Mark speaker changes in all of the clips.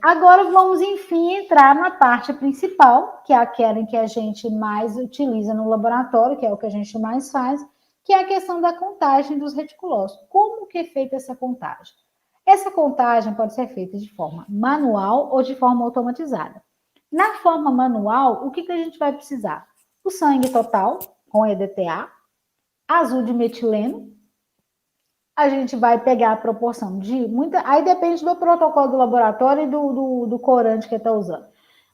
Speaker 1: Agora vamos, enfim, entrar na parte principal, que é aquela em que a gente mais utiliza no laboratório, que é o que a gente mais faz, que é a questão da contagem dos reticulócitos. Como que é feita essa contagem? Essa contagem pode ser feita de forma manual ou de forma automatizada. Na forma manual, o que a gente vai precisar? O sangue total, com EDTA, azul de metileno. A gente vai pegar a proporção de muita. Aí depende do protocolo do laboratório e do corante que está usando.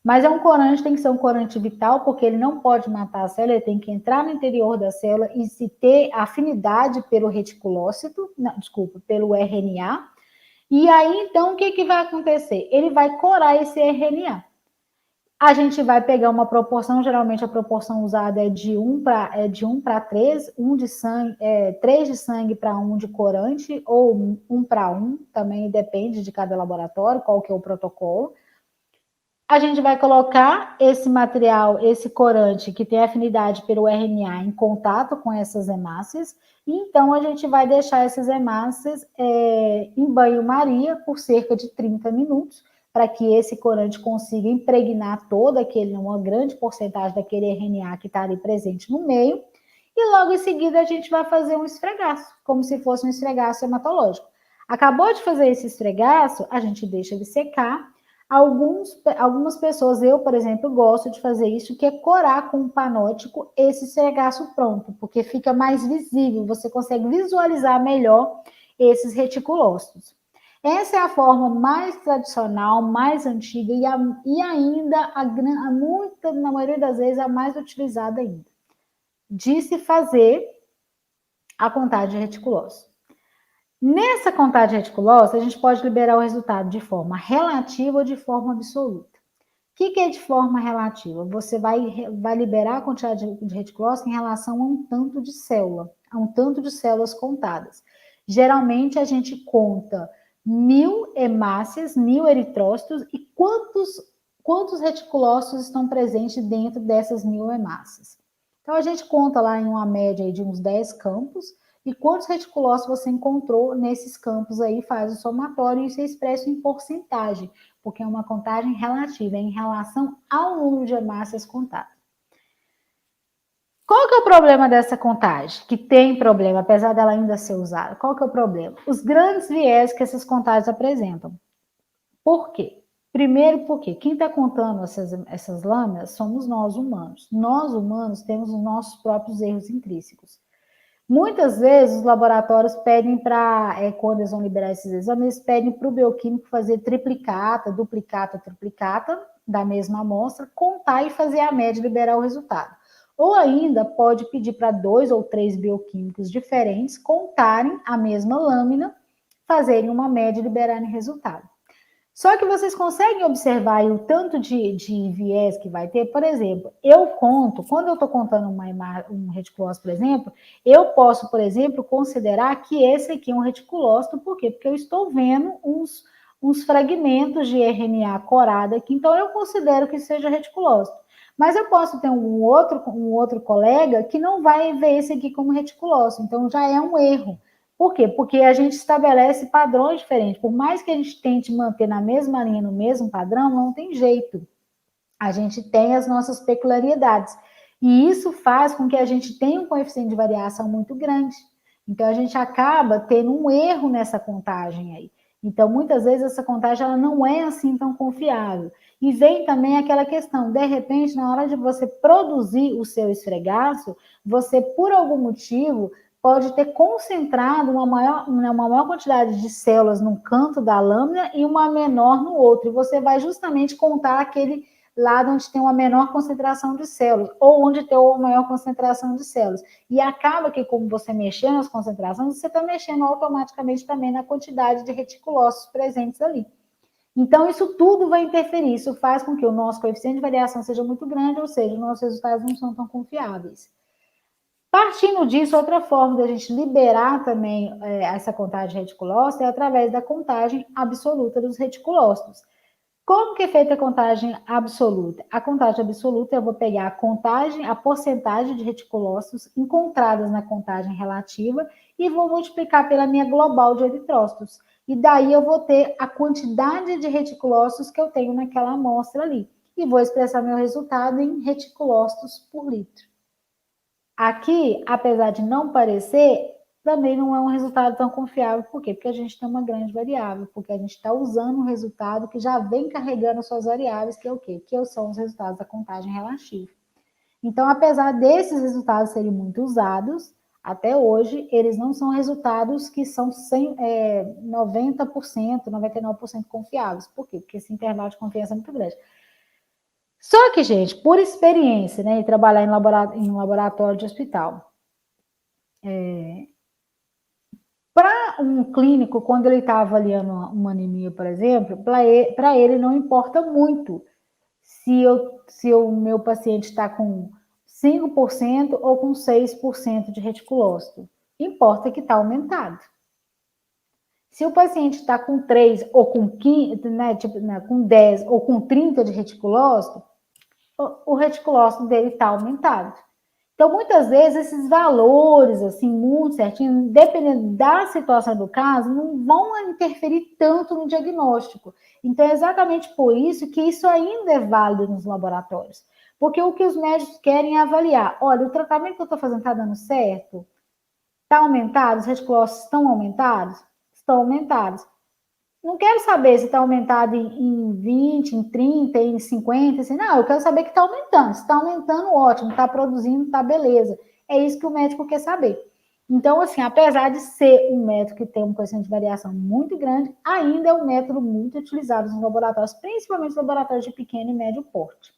Speaker 1: Mas é um corante, tem que ser um corante vital, porque ele não pode matar a célula, ele tem que entrar no interior da célula e se ter afinidade pelo reticulócito, não, desculpa, pelo RNA. E aí, então, o que vai acontecer? Ele vai corar esse RNA. A gente vai pegar uma proporção, geralmente a proporção usada é de 1 para 3, 3 de sangue para 1 de corante, ou 1 para 1, também depende de cada laboratório, qual que é o protocolo. A gente vai colocar esse material, esse corante, que tem afinidade pelo RNA, em contato com essas hemácias, e então a gente vai deixar essas hemácias em banho-maria por cerca de 30 minutos, para que esse corante consiga impregnar uma grande porcentagem daquele RNA que está ali presente no meio, e logo em seguida a gente vai fazer um esfregaço, como se fosse um esfregaço hematológico. Acabou de fazer esse esfregaço, a gente deixa ele secar. Algumas pessoas, eu, por exemplo, gosto de fazer isso, que é corar com um panótico esse esfregaço pronto, porque fica mais visível, você consegue visualizar melhor esses reticulócitos. Essa é a forma mais tradicional, mais antiga e ainda, na maioria das vezes, a mais utilizada ainda, de se fazer a contagem de reticulócitos. Nessa contagem de reticulócitos, a gente pode liberar o resultado de forma relativa ou de forma absoluta. O que é de forma relativa? Você vai liberar a quantidade de reticulócitos em relação a um tanto de célula, a um tanto de células contadas. Geralmente, a gente conta 1.000 hemácias, 1.000 eritrócitos e quantos reticulócitos estão presentes dentro dessas 1.000 hemácias. Então, a gente conta lá em uma média de uns 10 campos, e quantos reticulócitos você encontrou nesses campos aí, faz o somatório e isso é expresso em porcentagem, porque é uma contagem relativa, é em relação ao número de hemácias contadas. Qual que é o problema dessa contagem? Que tem problema, apesar dela ainda ser usada. Qual que é o problema? Os grandes viés que essas contagens apresentam. Por quê? Primeiro, porque quem está contando essas lâminas somos nós humanos. Nós humanos temos os nossos próprios erros intrínsecos. Muitas vezes os laboratórios pedem para, quando eles vão liberar esses exames, eles pedem para o bioquímico fazer triplicata, duplicata, triplicata da mesma amostra, contar e fazer a média e liberar o resultado. Ou ainda pode pedir para 2 ou 3 bioquímicos diferentes contarem a mesma lâmina, fazerem uma média e liberarem resultado. Só que vocês conseguem observar aí o tanto de viés que vai ter. Por exemplo, quando eu estou contando um reticulócito, por exemplo, eu posso, por exemplo, considerar que esse aqui é um reticulócito. Por quê? Porque eu estou vendo uns fragmentos de RNA corado aqui, então eu considero que seja reticulócito. Mas eu posso ter um outro colega que não vai ver esse aqui como reticulócito, então já é um erro. Por quê? Porque a gente estabelece padrões diferentes. Por mais que a gente tente manter na mesma linha, no mesmo padrão, não tem jeito. A gente tem as nossas peculiaridades. E isso faz com que a gente tenha um coeficiente de variação muito grande. Então, a gente acaba tendo um erro nessa contagem aí. Então, muitas vezes, essa contagem ela não é assim tão confiável. E vem também aquela questão, de repente, na hora de você produzir o seu esfregaço, você, por algum motivo, pode ter concentrado uma maior quantidade de células num canto da lâmina e uma menor no outro. E você vai justamente contar aquele lado onde tem uma menor concentração de células, ou onde tem uma maior concentração de células. E acaba que, como você mexer nas concentrações, você está mexendo automaticamente também na quantidade de reticulócitos presentes ali. Então, isso tudo vai interferir. Isso faz com que o nosso coeficiente de variação seja muito grande, ou seja, os nossos resultados não são tão confiáveis. Partindo disso, outra forma da gente liberar também essa contagem de reticulócitos é através da contagem absoluta dos reticulócitos. Como que é feita a contagem absoluta? A contagem absoluta, eu vou pegar a porcentagem de reticulócitos encontradas na contagem relativa e vou multiplicar pela minha global de eritrócitos. e daí eu vou ter a quantidade de reticulócitos que eu tenho naquela amostra ali. E vou expressar meu resultado em reticulócitos por litro. Aqui, apesar de não parecer, também não é um resultado tão confiável. Por quê? Porque a gente tem uma grande variável, porque a gente está usando um resultado que já vem carregando suas variáveis, que é o quê? Que são os resultados da contagem relativa. Então, apesar desses resultados serem muito usados, até hoje, eles não são resultados que são 90%, 99% confiáveis. Por quê? Porque esse intervalo de confiança é muito grande. Só que, gente, por experiência, né, em trabalhar em um laboratório de hospital, para um clínico, quando ele está avaliando uma anemia, por exemplo, para ele não importa muito se o meu paciente está com 5% ou com 6% de reticulócito. Importa que está aumentado. Se o paciente está com 3 ou com 15, né, com 10 ou com 30 de reticulócito, o reticulócito dele está aumentado. Então, muitas vezes, esses valores, assim, muito certinho, dependendo da situação do caso, não vão interferir tanto no diagnóstico. Então, é exatamente por isso que isso ainda é válido nos laboratórios. Porque o que os médicos querem é avaliar. Olha, o tratamento que eu estou fazendo está dando certo? Está aumentado? Os reticulócitos estão aumentados? Estão aumentados. Não quero saber se está aumentado em 20, em 30, em 50, assim, não, eu quero saber que está aumentando. Se está aumentando, ótimo, está produzindo, está beleza. É isso que o médico quer saber. Então, assim, apesar de ser um método que tem um coeficiente de variação muito grande, ainda é um método muito utilizado nos laboratórios, principalmente nos laboratórios de pequeno e médio porte.